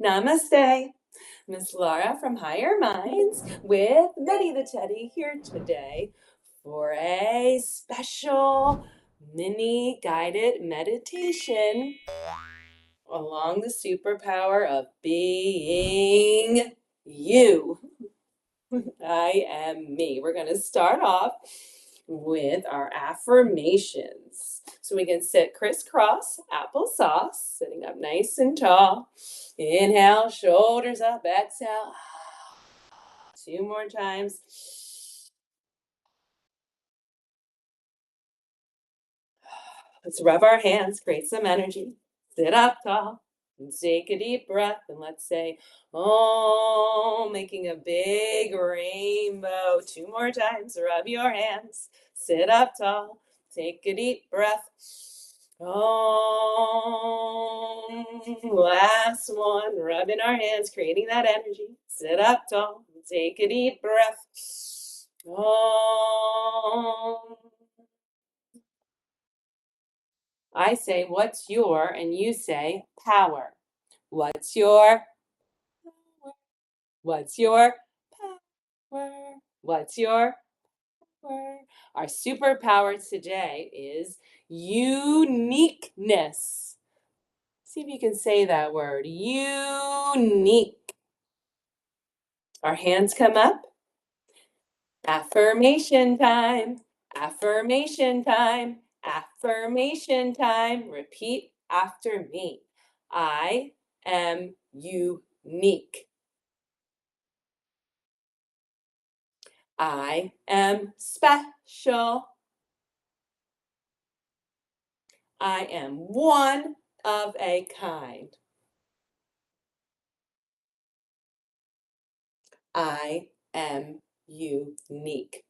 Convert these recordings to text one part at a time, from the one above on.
Namaste. Miss Laura from Higher Minds with Meddy Teddy here today for a special mini guided meditation along the superpower of being you. I am me. We're going to start off with our affirmations. So we can sit crisscross, applesauce, sitting up nice and tall. Inhale, shoulders up, exhale. 2 more times. Let's rub our hands, create some energy. Sit up tall and take a deep breath. And let's say, oh, making a big rainbow. 2 more times. Rub your hands. Sit up tall. Take a deep breath. Oh, last one. Rubbing our hands, creating that energy. Sit up tall. Take a deep breath. Oh. I say, what's your, and you say, power. What's your power? What's your power? What's your power? Our superpower today is uniqueness. See if you can say that word, unique. Our hands come up. Affirmation time. Affirmation time. Affirmation time. Repeat after me. I am unique. I am special. I am one of a kind. I am unique.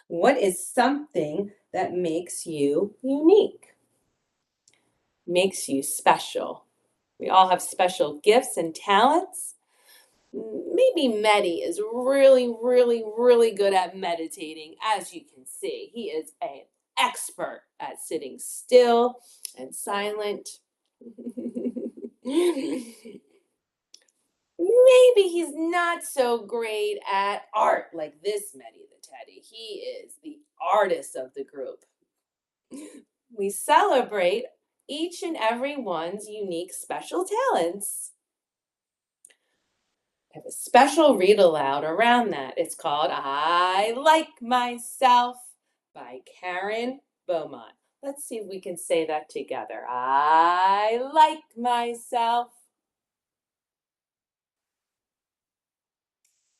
What is something that makes you unique? Makes you special. We all have special gifts and talents. Maybe Meddy is really, really, really good at meditating, as you can see. He is an expert at sitting still and silent. Maybe he's not so great at art like this Meddy the Teddy. He is the artist of the group. We celebrate each and every one's unique special talents. I have a special read aloud around that. It's called I Like Myself by Karen Beaumont. Let's see if we can say that together. I like myself.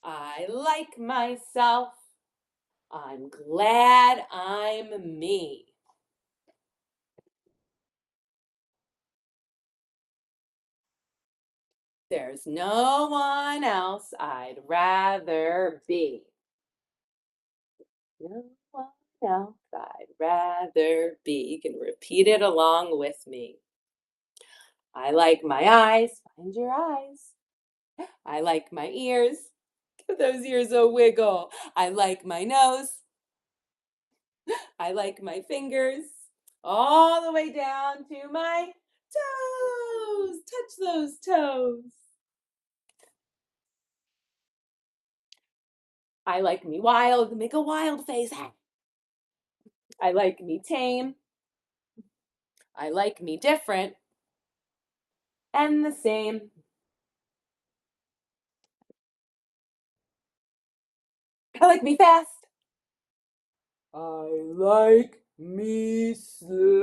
I like myself. I'm glad I'm me. There's no one else I'd rather be. No one else I'd rather be. You can repeat it along with me. I like my eyes. Find your eyes. I like my ears. Give those ears a wiggle. I like my nose. I like my fingers. All the way down to my toes. Touch those toes. I like me wild. Make a wild face. I like me tame. I like me different and the same. I like me fast. I like me slow.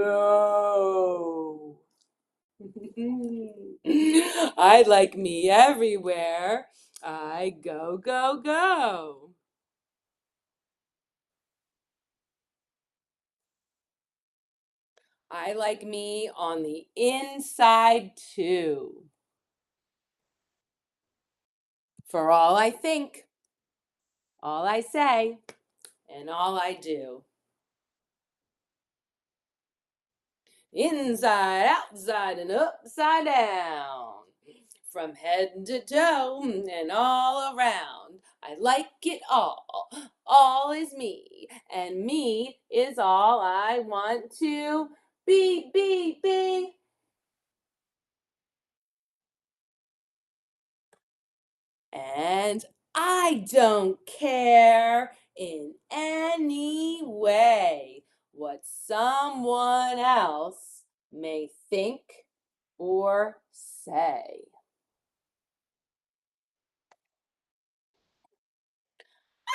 I like me everywhere. I go, go, go. I like me on the inside too. For all I think, all I say, and all I do. Inside, outside, and upside down. From head to toe and all around. I like it all. All is me, and me is all I want to B, B, B. And I don't care in any way what someone else may think or say.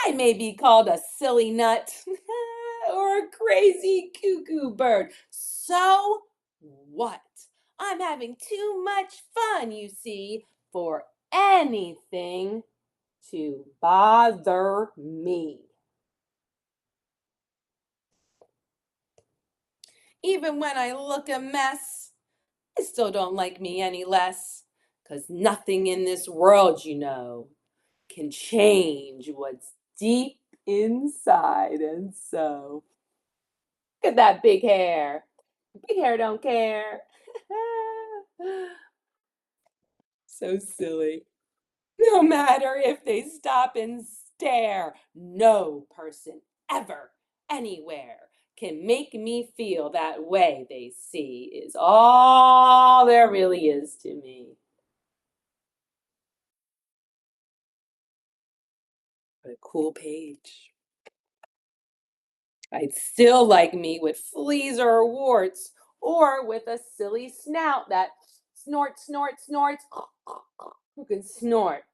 I may be called a silly nut or a crazy cuckoo bird. So what? I'm having too much fun, you see, for anything to bother me. Even when I look a mess, I still don't like me any less. 'Cause nothing in this world, can change what's deep inside. And so, look at that big hair. Big hair don't care. So silly. No matter if they stop and stare, no person ever, anywhere can make me feel that way they see is all there really is to me. What a cool page. I'd still like me with fleas or warts, or with a silly snout that snorts, snorts, snorts. Who can snort?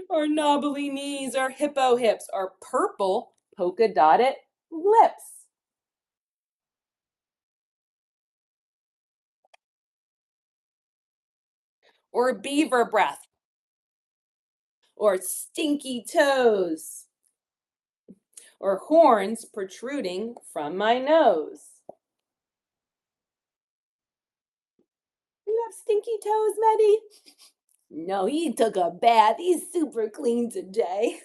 Or knobbly knees, or hippo hips, or purple polka dotted lips, or beaver breath, or stinky toes, or horns protruding from my nose. You have stinky toes, Meddy? No, he took a bath. He's super clean today.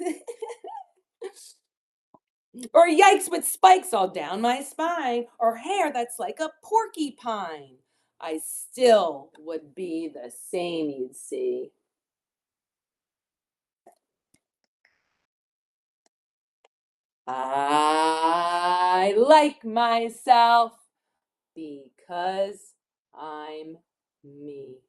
Or yikes with spikes all down my spine, or hair that's like a porcupine. I still would be the same, you'd see. I like myself because I'm me.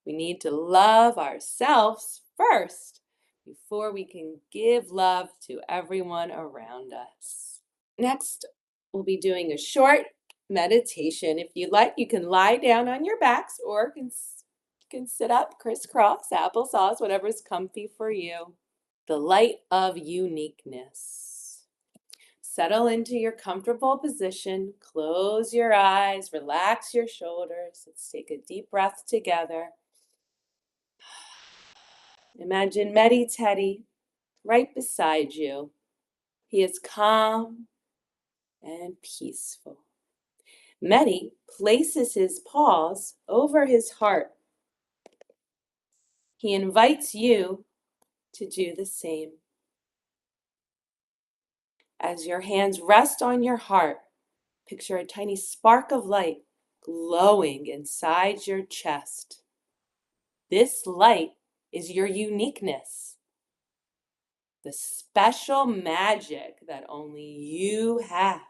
We need to love ourselves first before we can give love to everyone around us. Next, we'll be doing a short meditation. If you like, you can lie down on your backs or can sit up, crisscross, applesauce, whatever's comfy for you. The light of uniqueness. Settle into your comfortable position. Close your eyes, relax your shoulders. Let's take a deep breath together. Imagine Meddy Teddy right beside you. He is calm and peaceful. Meddy places his paws over his heart. He invites you to do the same. As your hands rest on your heart, picture a tiny spark of light glowing inside your chest. This light is your uniqueness, the special magic that only you have.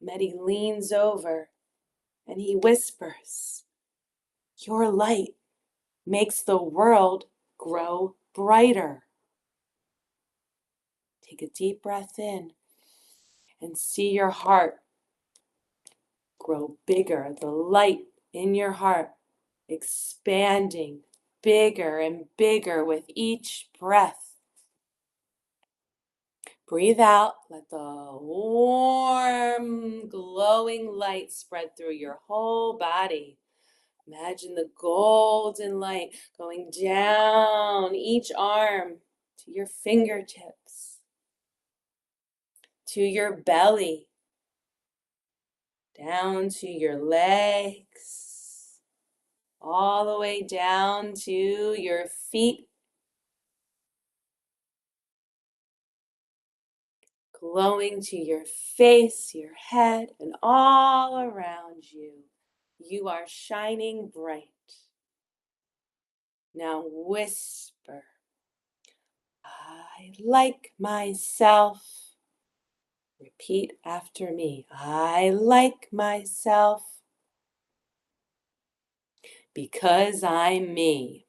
Meddy leans over and he whispers, "Your light makes the world grow brighter." Take a deep breath in and see your heart grow bigger. The light in your heart expanding bigger and bigger with each breath. Breathe out. Let the warm, glowing light spread through your whole body. Imagine the golden light going down each arm to your fingertips, to your belly, down to your legs, all the way down to your feet, glowing to your face, your head, and all around you. You are shining bright. Now whisper, I like myself. Repeat after me. I like myself because I'm me.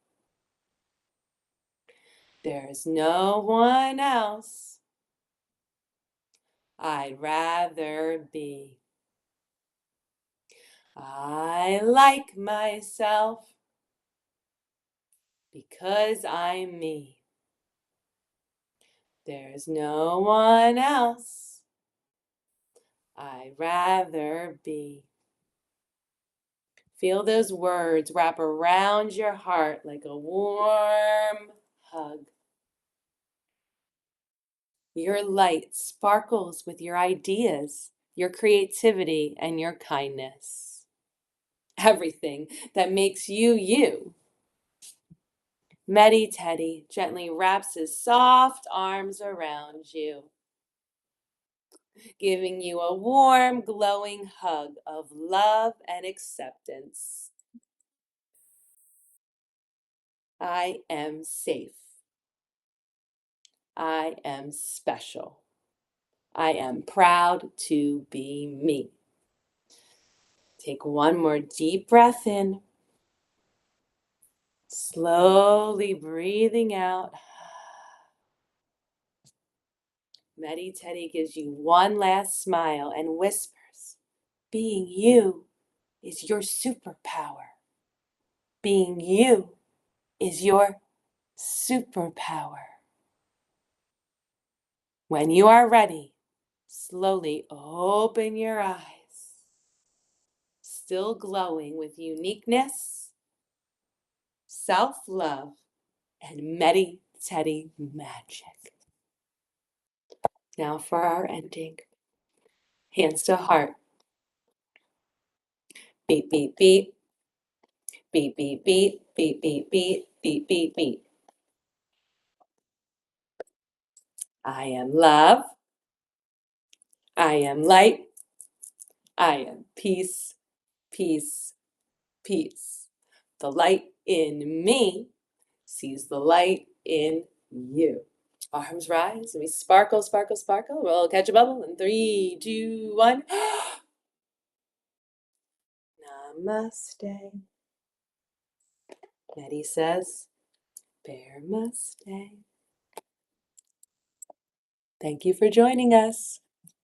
There's no one else I'd rather be. I like myself because I'm me. There's no one else I'd rather be. Feel those words wrap around your heart like a warm hug. Your light sparkles with your ideas, your creativity, and your kindness. Everything that makes you you. Meddy Teddy gently wraps his soft arms around you, giving you a warm, glowing hug of love and acceptance. I am safe. I am special. I am proud to be me. Take one more deep breath in, slowly breathing out. Meddy Teddy gives you one last smile and whispers, being you is your superpower. Being you is your superpower. When you are ready, slowly open your eyes, still glowing with uniqueness, self-love, and Meddy Teddy magic. Now for our ending. Hands to heart. Beat, beat, beat. Beat, beat, beat. Beat, beat, beat. Beat, beat, beat. I am love. I am light. I am peace, peace, peace. The light in me sees the light in you. Arms rise and we sparkle, sparkle, sparkle. We'll catch a bubble in 3, 2, 1. Namaste. Meddy says, Bear must stay. Thank you for joining us.